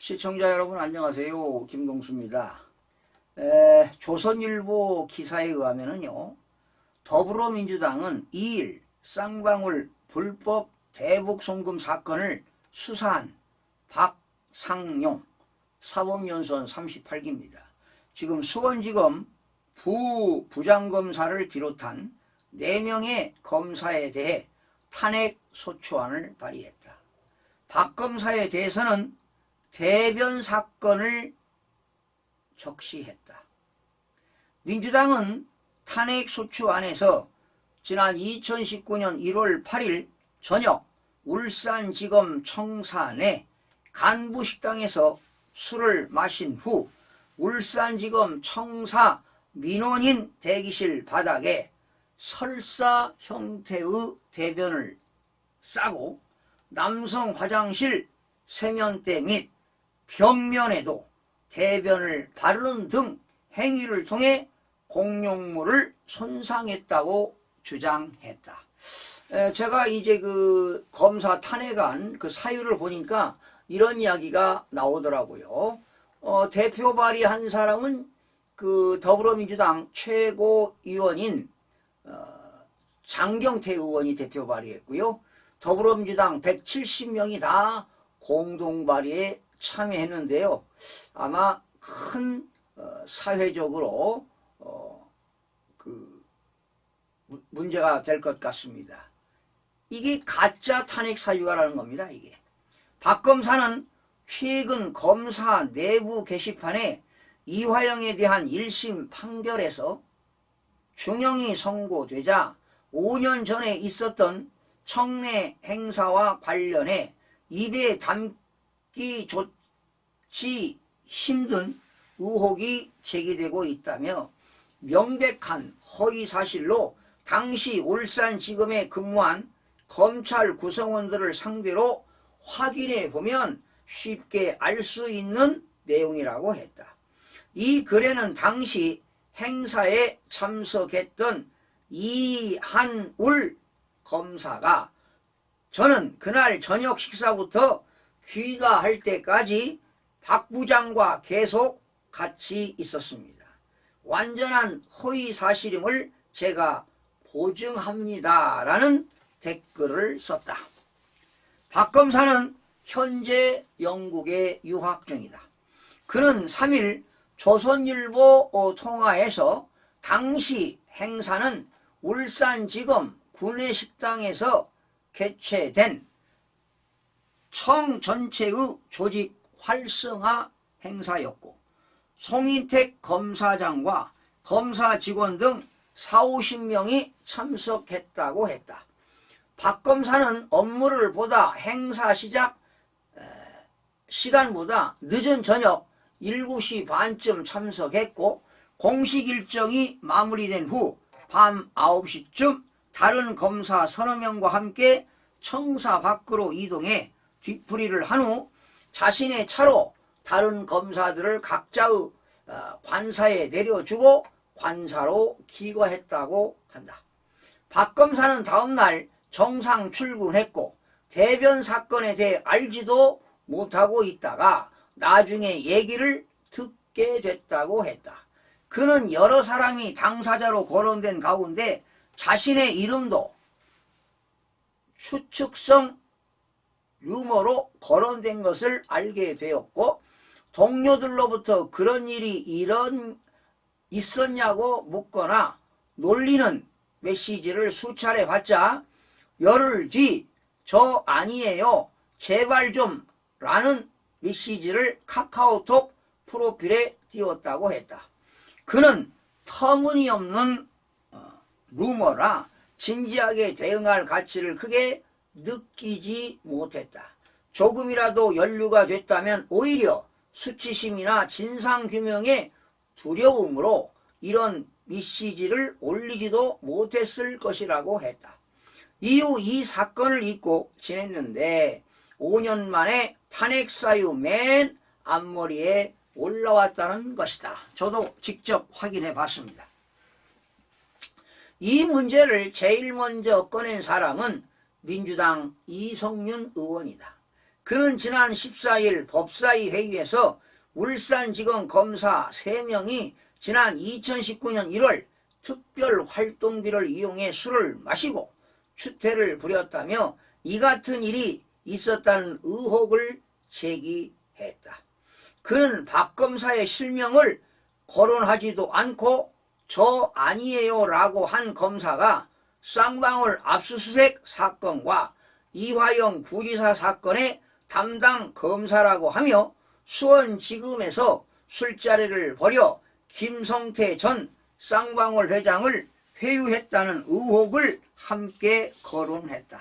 시청자 여러분 안녕하세요. 김동수입니다. 조선일보 기사에 의하면요, 더불어민주당은 2일 쌍방울 불법 대북 송금 사건을 수사한 박상용 사법연수원 38기입니다. 지금 수원지검 부장검사를 비롯한 4명의 검사에 대해 탄핵 소추안을 발의했다. 박 검사에 대해서는 대변 사건을 적시했다. 민주당은 탄핵 소추안에서 지난 2019년 1월 8일 저녁 울산지검 청사 내 간부식당에서 술을 마신 후 울산지검 청사 민원인 대기실 바닥에 설사 형태의 대변을 싸고 남성 화장실 세면대 및 벽면에도 대변을 바르는 등 행위를 통해 공용물을 손상했다고 주장했다. 제가 이제 그 검사 탄핵안 그 사유를 보니까 이런 이야기가 나오더라고요. 대표 발의한 사람은 그 더불어민주당 최고위원인 장경태 의원이 대표 발의했고요. 더불어민주당 170명이 다 공동 발의에 참여했는데요. 아마 큰 사회적으로 문제가 될 것 같습니다. 이게 가짜 탄핵 사유가라는 겁니다. 이게 박 검사는 최근 검사 내부 게시판에 이화영에 대한 1심 판결에서 중형이 선고되자 5년 전에 있었던 청내 행사와 관련해 입에 담기 좋지 힘든 의혹이 제기되고 있다며 명백한 허위사실로 당시 울산지검에 근무한 검찰 구성원들을 상대로 확인해 보면 쉽게 알 수 있는 내용이라고 했다. 이 글에는 당시 행사에 참석했던 이한울 검사가 저는 그날 저녁 식사부터 귀가할 때까지 박 부장과 계속 같이 있었습니다. 완전한 허위 사실임을 제가 보증합니다. 라는 댓글을 썼다. 박 검사는 현재 영국에 유학 중이다. 그는 3일 조선일보 통화에서 당시 행사는 울산지검 구내식당에서 개최된 청 전체의 조직 활성화 행사였고 송인택 검사장과 검사 직원 등 40~50명이 참석했다고 했다. 박 검사는 업무를 보다 행사 시작 시간보다 늦은 저녁 7시 반쯤 참석했고 공식 일정이 마무리된 후 밤 9시쯤 다른 검사 서너 명과 함께 청사 밖으로 이동해 뒤풀이를 한 후 자신의 차로 다른 검사들을 각자의 관사에 내려주고 관사로 귀가했다고 한다. 박 검사는 다음날 정상 출근했고 대변 사건에 대해 알지도 못하고 있다가 나중에 얘기를 듣게 됐다고 했다. 그는 여러 사람이 당사자로 거론된 가운데 자신의 이름도 추측성 유머로 거론된 것을 알게 되었고 동료들로부터 그런 일이 있었냐고 묻거나 놀리는 메시지를 수차례 받자 열흘 뒤 저 아니에요 제발 좀 라는 메시지를 카카오톡 프로필에 띄웠다고 했다. 그는 터무니없는 루머라 진지하게 대응할 가치를 크게 느끼지 못했다. 조금이라도 연루가 됐다면 오히려 수치심이나 진상규명의 두려움으로 이런 메시지를 올리지도 못했을 것이라고 했다. 이후 이 사건을 잊고 지냈는데 5년 만에 탄핵 사유 맨 앞머리에 올라왔다는 것이다. 저도 직접 확인해 봤습니다. 이 문제를 제일 먼저 꺼낸 사람은 민주당 이성윤 의원이다. 그는 지난 14일 법사위 회의에서 울산지검 검사 3명이 지난 2019년 1월 특별활동비를 이용해 술을 마시고 추태를 부렸다며 이 같은 일이 있었다는 의혹을 제기했다. 그는 박 검사의 실명을 거론하지도 않고 저 아니에요 라고 한 검사가 쌍방울 압수수색 사건과 이화영 부지사 사건의 담당 검사라고 하며 수원지검에서 술자리를 벌여 김성태 전 쌍방울 회장을 회유했다는 의혹을 함께 거론했다.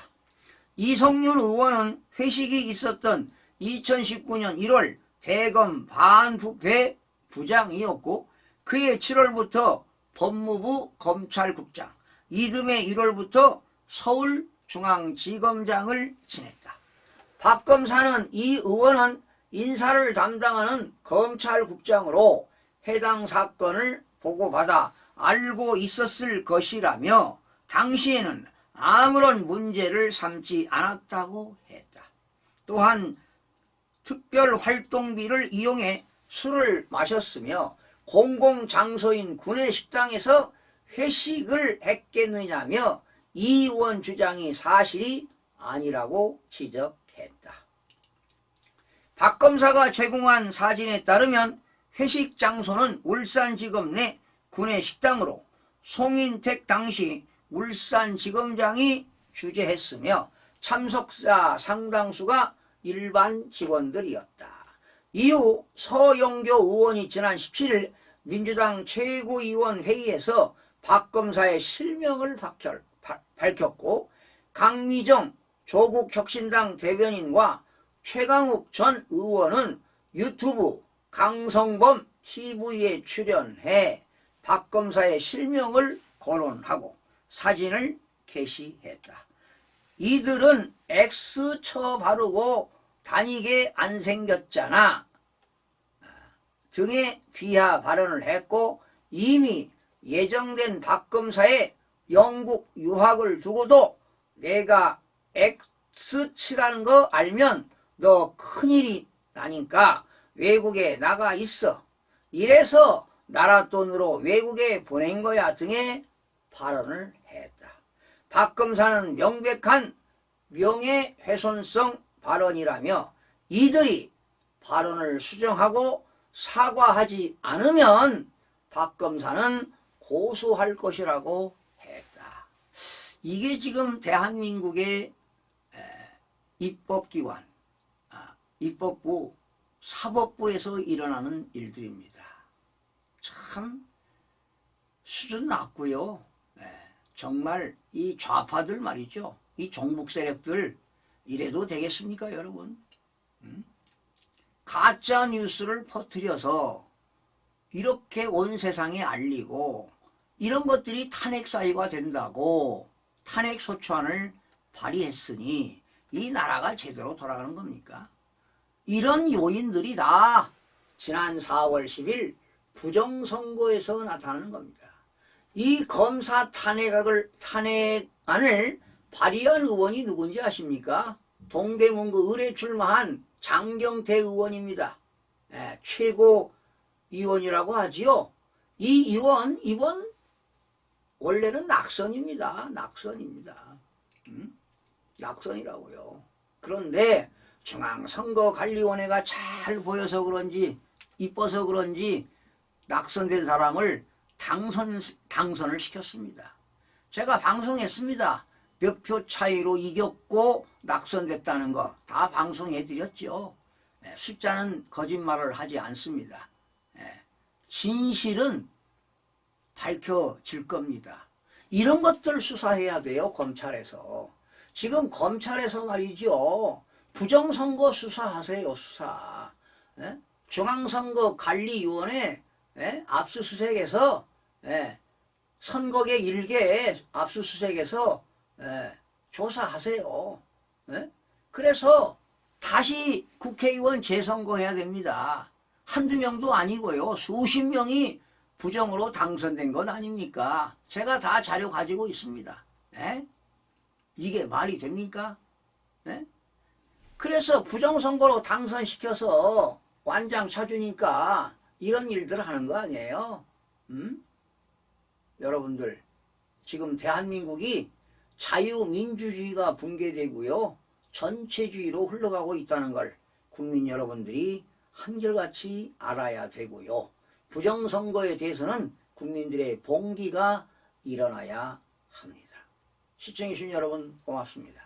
이성윤 의원은 회식이 있었던 2019년 1월 대검 반부패 부장이었고 그해 7월부터 법무부 검찰국장, 이듬해 1월부터 서울중앙지검장을 지냈다. 박 검사는 이 의원은 인사를 담당하는 검찰국장으로 해당 사건을 보고받아 알고 있었을 것이라며 당시에는 아무런 문제를 삼지 않았다고 했다. 또한 특별활동비를 이용해 술을 마셨으며 공공장소인 구내식당에서 회식을 했겠느냐며 이 의원 주장이 사실이 아니라고 지적했다. 박 검사가 제공한 사진에 따르면 회식 장소는 울산지검 내 구내식당으로 송인택 당시 울산지검장이 주재했으며 참석자 상당수가 일반 직원들이었다. 이후 서영교 의원이 지난 17일 민주당 최고위원 회의에서 박 검사의 실명을 밝혔고 강미정 조국혁신당 대변인과 최강욱 전 의원은 유튜브 강성범 TV에 출연해 박 검사의 실명을 거론하고 사진을 게시했다. 이들은 X 쳐 바르고 다니게 안 생겼잖아 등의 비하 발언을 했고 이미 예정된 박 검사의 영국 유학을 두고도 내가 X치라는 거 알면 너 큰일이 나니까 외국에 나가 있어. 이래서 나라 돈으로 외국에 보낸 거야 등의 발언을 했다. 박 검사는 명백한 명예훼손성 발언이라며 이들이 발언을 수정하고 사과하지 않으면 박 검사는 고소할 것이라고 했다. 이게 지금 대한민국의 입법기관, 입법부, 사법부에서 일어나는 일들입니다. 참 수준 낮고요. 정말 이 좌파들 말이죠. 이 종북 세력들 이래도 되겠습니까 여러분? 가짜 뉴스를 퍼뜨려서 이렇게 온 세상에 알리고 이런 것들이 탄핵 사유가 된다고 탄핵 소추안을 발의했으니 이 나라가 제대로 돌아가는 겁니까? 이런 요인들이 다 지난 4월 10일 부정선거에서 나타나는 겁니다. 이 검사 탄핵안을 발의한 의원이 누군지 아십니까? 동대문구 을에 출마한 장경태 의원입니다. 최고위원이라고 하지요. 이 의원 이번 원래는 낙선입니다. 낙선입니다. 낙선이라고요. 그런데 중앙선거관리위원회가 잘 보여서 그런지 이뻐서 그런지 낙선된 사람을 당선을 시켰습니다. 제가 방송했습니다. 몇 표 차이로 이겼고 낙선됐다는 거 다 방송해드렸죠. 숫자는 거짓말을 하지 않습니다. 진실은 밝혀질 겁니다. 이런 것들 수사해야 돼요. 검찰에서. 지금 검찰에서 말이죠. 부정선거 수사하세요. 수사. 중앙선거관리위원회 압수수색에서 선거계 일개 압수수색에서 조사하세요. 그래서 다시 국회의원 재선거해야 됩니다. 한두 명도 아니고요. 수십 명이 부정으로 당선된 건 아닙니까? 제가 다 자료 가지고 있습니다. 이게 말이 됩니까? 그래서 부정선거로 당선시켜서 완장 차주니까 이런 일들을 하는 거 아니에요? 여러분들, 지금 대한민국이 자유민주주의가 붕괴되고요, 전체주의로 흘러가고 있다는 걸 국민 여러분들이 한결같이 알아야 되고요, 부정선거에 대해서는 국민들의 봉기가 일어나야 합니다. 시청해주신 여러분 고맙습니다.